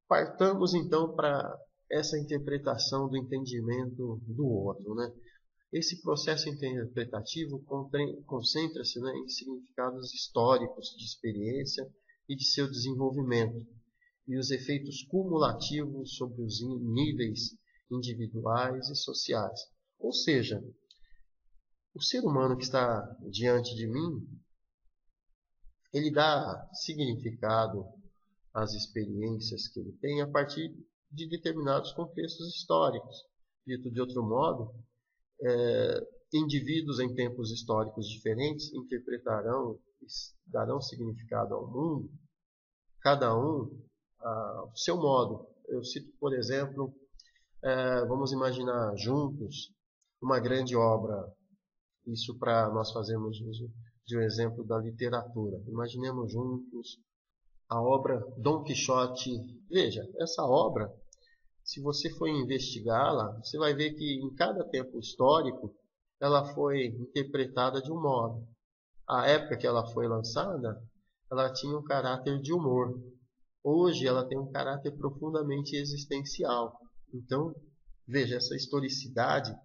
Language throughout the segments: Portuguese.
Partamos então para essa interpretação do entendimento do outro, né? Esse processo interpretativo concentra-se, né, em significados históricos de experiência e de seu desenvolvimento, e os efeitos cumulativos sobre os níveis individuais e sociais. Ou seja, o ser humano que está diante de mim, ele dá significado às experiências que ele tem a partir de determinados contextos históricos. Dito de outro modo, indivíduos em tempos históricos diferentes interpretarão, darão significado ao mundo, cada um ao seu modo. Eu cito, por exemplo, vamos imaginar juntos uma grande obra, isso para nós fazermos uso de um exemplo da literatura. Imaginemos juntos a obra Dom Quixote. Veja, essa obra, se você for investigá-la, você vai ver que em cada tempo histórico ela foi interpretada de um modo. A época que ela foi lançada, ela tinha um caráter de humor. Hoje ela tem um caráter profundamente existencial. Então, veja, essa historicidade,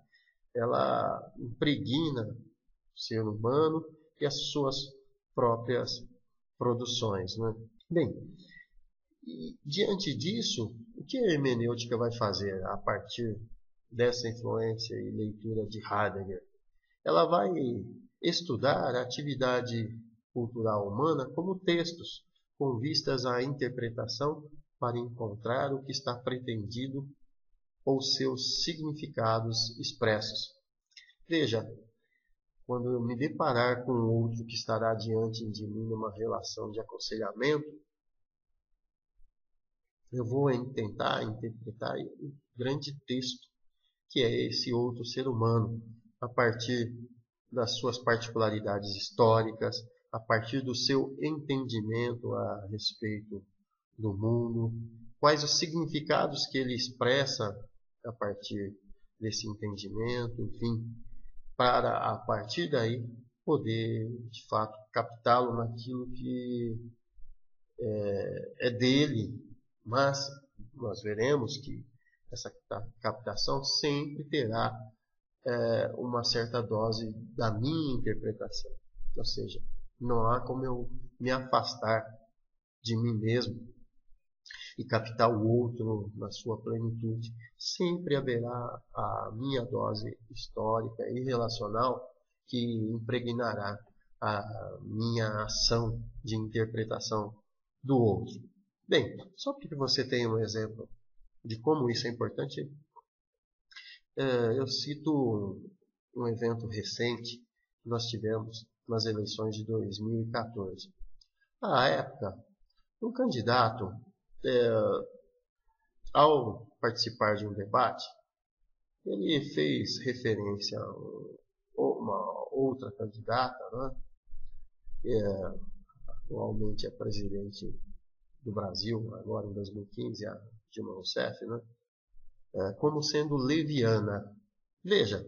ela impregna o ser humano e as suas próprias produções, né? Bem, e diante disso, o que a hermenêutica vai fazer a partir dessa influência e leitura de Heidegger? Ela vai estudar a atividade cultural humana como textos, com vistas à interpretação para encontrar o que está pretendido ou seus significados expressos. Veja, quando eu me deparar com outro que estará diante de mim numa relação de aconselhamento, eu vou tentar interpretar o grande texto que é esse outro ser humano, a partir das suas particularidades históricas, a partir do seu entendimento a respeito do mundo, quais os significados que ele expressa a partir desse entendimento, enfim, para a partir daí poder de fato captá-lo naquilo que é dele, mas nós veremos que essa captação sempre terá uma certa dose da minha interpretação. Ou seja, não há como eu me afastar de mim mesmo e captar o outro na sua plenitude. Sempre haverá a minha dose histórica e relacional que impregnará a minha ação de interpretação do outro. Bem, só para que você tenha um exemplo de como isso é importante, eu cito um evento recente que nós tivemos nas eleições de 2014. À época, um candidato, ao participar de um debate, ele fez referência a uma outra candidata, né, que atualmente é presidente do Brasil, agora em 2015, a Dilma Rousseff, né, como sendo leviana. Veja,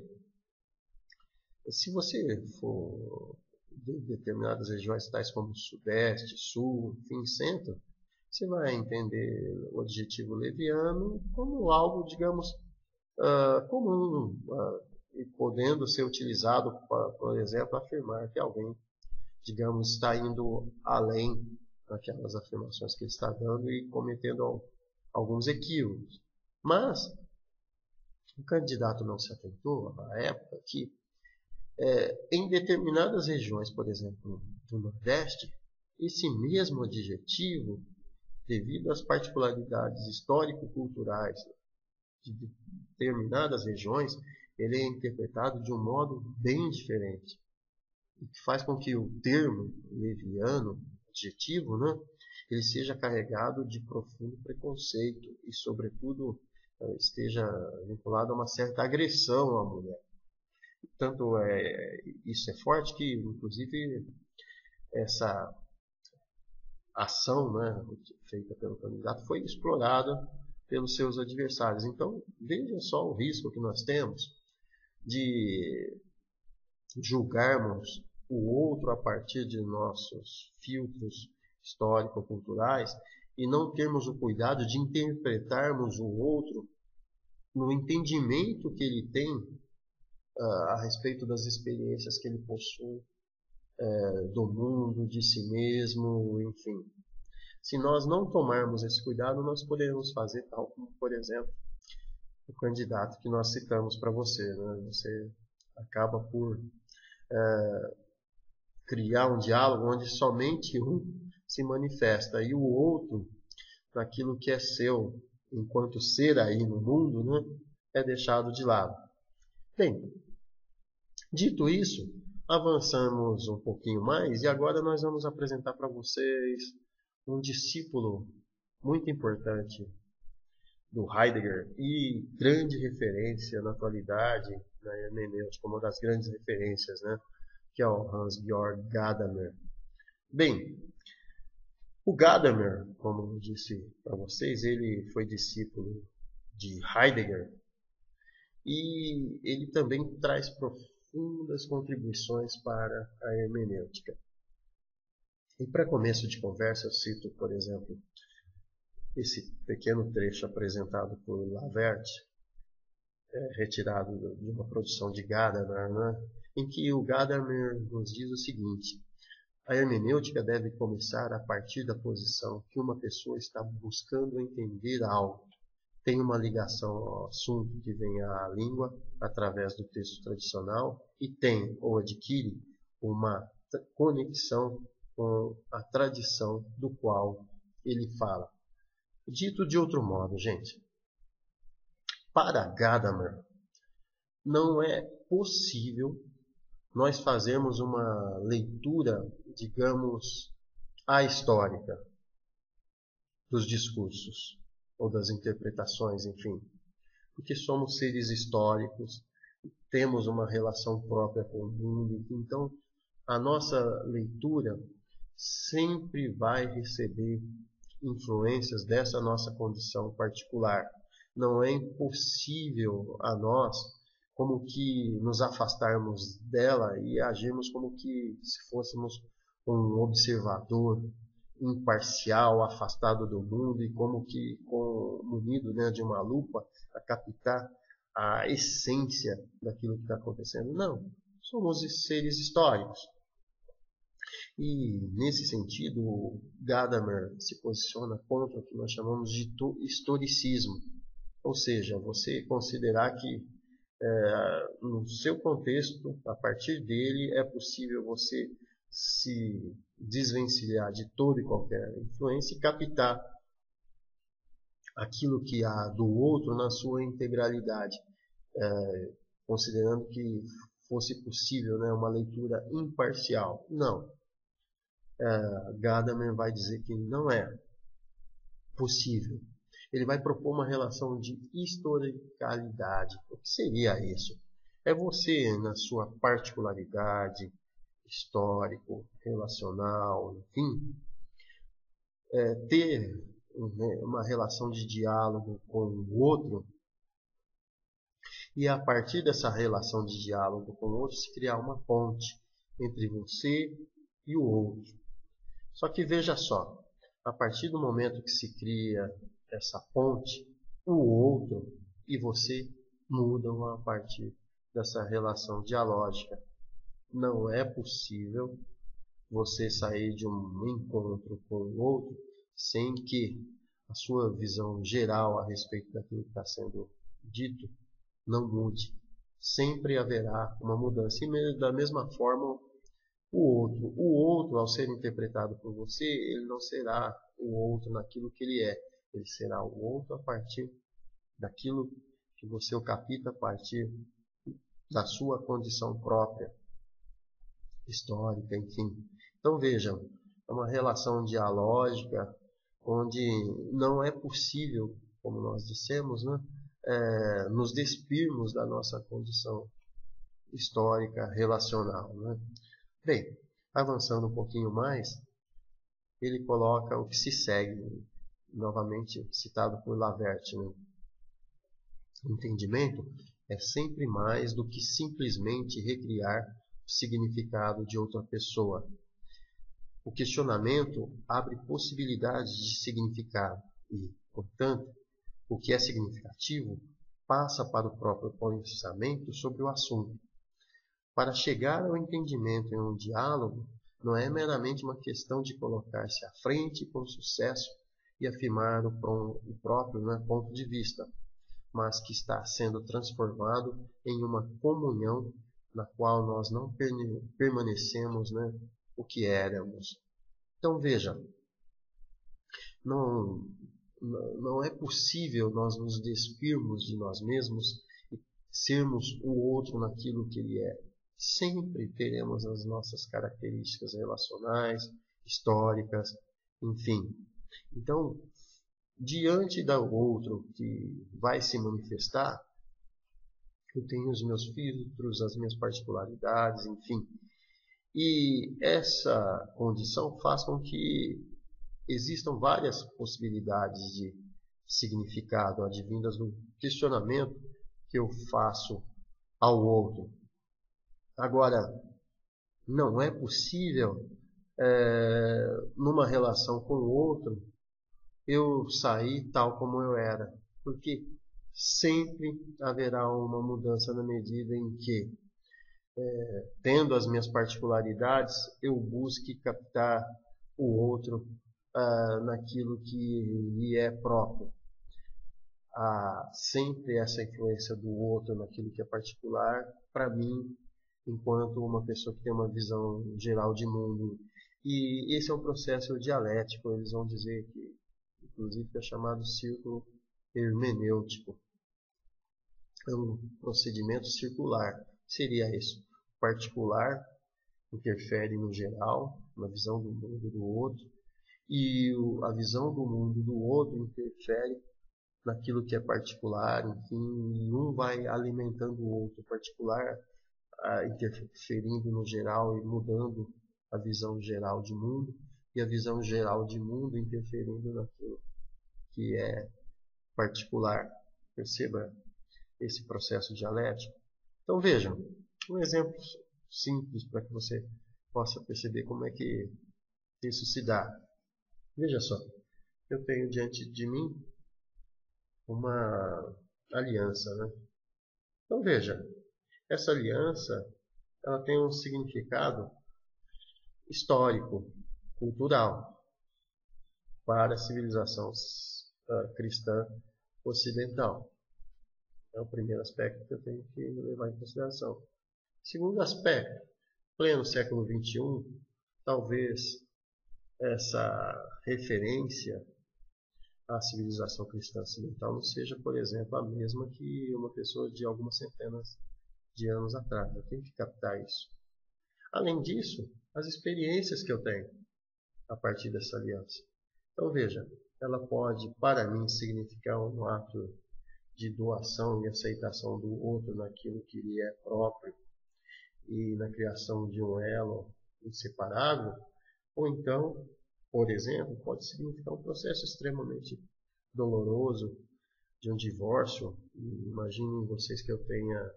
se você for de determinadas regiões, tais como Sudeste, Sul, enfim, Centro, você vai entender o adjetivo leviano como algo, digamos, comum, e podendo ser utilizado para, por exemplo, afirmar que alguém, digamos, está indo além daquelas afirmações que ele está dando e cometendo alguns equívocos. Mas o candidato não se atentou, à época, que em determinadas regiões, por exemplo, do Nordeste, esse mesmo adjetivo, devido às particularidades histórico-culturais de determinadas regiões, ele é interpretado de um modo bem diferente. O que faz com que o termo leviano, adjetivo, né, ele seja carregado de profundo preconceito e, sobretudo, esteja vinculado a uma certa agressão à mulher. Tanto isso é forte que, inclusive, essa ação, né, feita pelo candidato foi explorada pelos seus adversários. Então, veja só o risco que nós temos de julgarmos o outro a partir de nossos filtros histórico-culturais e não termos o cuidado de interpretarmos o outro no entendimento que ele tem a respeito das experiências que ele possui, do mundo, de si mesmo, enfim. Se nós não tomarmos esse cuidado, nós poderemos fazer tal como, por exemplo, o candidato que nós citamos para você, né? Você acaba por criar um diálogo onde somente um se manifesta e o outro, naquilo que é seu, enquanto ser aí no mundo, né, é deixado de lado. Bem, dito isso, avançamos um pouquinho mais e agora nós vamos apresentar para vocês um discípulo muito importante do Heidegger e grande referência na atualidade na hermenêutica, uma das grandes referências, né, que é o Hans-Georg Gadamer. Bem, o Gadamer, como eu disse para vocês, ele foi discípulo de Heidegger e ele também traz profundas contribuições para a hermenêutica. E para começo de conversa eu cito, por exemplo, esse pequeno trecho apresentado por Lavert, retirado de uma produção de Gadamer, né, em que o Gadamer nos diz o seguinte: a hermenêutica deve começar a partir da posição que uma pessoa está buscando entender algo, tem uma ligação ao assunto que vem à língua através do texto tradicional e tem ou adquire uma conexão com a tradição do qual ele fala. Dito de outro modo, gente, para Gadamer não é possível nós fazermos uma leitura, digamos, ahistórica dos discursos ou das interpretações, enfim, porque somos seres históricos, temos uma relação própria com o mundo, então a nossa leitura sempre vai receber influências dessa nossa condição particular. Não é impossível a nós como que nos afastarmos dela e agirmos como que se fôssemos um observador imparcial, afastado do mundo e como que munido, né, de uma lupa a captar a essência daquilo que está acontecendo. Não, somos seres históricos. E nesse sentido, Gadamer se posiciona contra o que nós chamamos de historicismo, ou seja, você considerar que no seu contexto, a partir dele, é possível você se desvencilhar de toda e qualquer influência e captar aquilo que há do outro na sua integralidade, considerando que fosse possível, né, uma leitura imparcial. Não. Gadamer vai dizer que não é possível. Ele vai propor uma relação de historicalidade. O que seria isso? É você, na sua particularidade, histórico, relacional, enfim, ter uma relação de diálogo com o outro e a partir dessa relação de diálogo com o outro se criar uma ponte entre você e o outro. Só que veja só, a partir do momento que se cria essa ponte, o outro e você mudam a partir dessa relação dialógica. Não é possível você sair de um encontro com o outro sem que a sua visão geral a respeito daquilo que está sendo dito não mude. Sempre haverá uma mudança. E da mesma forma, o outro, ao ser interpretado por você, ele não será o outro naquilo que ele é. Ele será o outro a partir daquilo que você o capta a partir da sua condição própria, histórica, enfim. Então vejam, é uma relação dialógica onde não é possível, como nós dissemos, né, nos despirmos da nossa condição histórica, relacional. Né? Bem, avançando um pouquinho mais, ele coloca o que se segue, novamente citado por Lavert. Né? O entendimento é sempre mais do que simplesmente recriar o significado de outra pessoa. O questionamento abre possibilidades de significado e, portanto, o que é significativo passa para o próprio pensamento sobre o assunto. Para chegar ao entendimento em um diálogo, não é meramente uma questão de colocar-se à frente com sucesso e afirmar o próprio ponto de vista, mas que está sendo transformado em uma comunhão na qual nós não permanecemos o que éramos. Então veja, não é possível nós nos despirmos de nós mesmos e sermos o outro naquilo que ele é. Sempre teremos as nossas características relacionais, históricas, enfim. Então, diante do outro que vai se manifestar, eu tenho os meus filtros, as minhas particularidades, enfim. E essa condição faz com que existam várias possibilidades de significado advindas do questionamento que eu faço ao outro. Agora, não é possível, numa relação com o outro, eu sair tal como eu era, porque sempre haverá uma mudança na medida em que, tendo as minhas particularidades, eu busque captar o outro naquilo que lhe é próprio. Há sempre essa influência do outro naquilo que é particular, para mim, enquanto uma pessoa que tem uma visão geral de mundo. E esse é um processo dialético, eles vão dizer que, inclusive, é chamado círculo hermenêutico. É um procedimento circular. Seria isso. O particular interfere no geral, na visão do mundo do outro, e a visão do mundo do outro interfere naquilo que é particular, enfim, e um vai alimentando o outro. Particular interferindo no geral e mudando a visão geral de mundo, e a visão geral de mundo interferindo naquilo que é particular. Perceba esse processo dialético. Então vejam, um exemplo simples para que você possa perceber como é que isso se dá. Veja só, eu tenho diante de mim uma aliança, Então veja, essa aliança ela tem um significado histórico, cultural para a civilização cristã ocidental. É o primeiro aspecto que eu tenho que levar em consideração. Segundo aspecto, pleno século XXI, talvez essa referência à civilização cristã ocidental não seja, por exemplo, a mesma que uma pessoa de algumas centenas de anos atrás. Eu tenho que captar isso. Além disso, as experiências que eu tenho a partir dessa aliança. Então veja, ela pode para mim significar um ato de doação e aceitação do outro naquilo que lhe é próprio e na criação de um elo inseparável, ou então, por exemplo, pode significar um processo extremamente doloroso de um divórcio. Imaginem vocês que eu tenha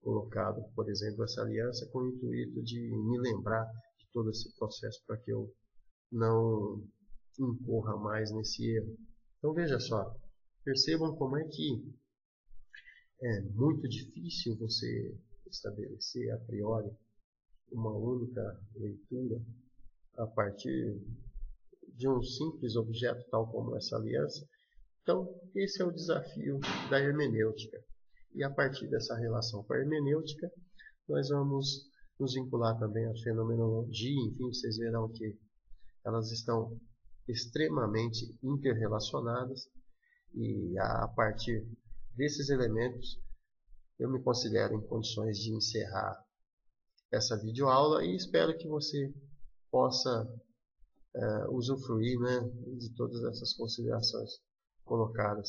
colocado, por exemplo, essa aliança com o intuito de me lembrar de todo esse processo para que eu não incorra mais nesse erro. Então veja só, percebam como é que é muito difícil você estabelecer a priori uma única leitura a partir de um simples objeto tal como essa aliança. Então esse é o desafio da hermenêutica. E a partir dessa relação com a hermenêutica, nós vamos nos vincular também à fenomenologia. Enfim, vocês verão que elas estão extremamente interrelacionadas, e a partir desses elementos eu me considero em condições de encerrar essa videoaula e espero que você possa usufruir de todas essas considerações colocadas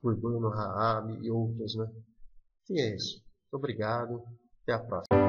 por Bruno Raab e outros. E é isso. Muito obrigado. Até a próxima.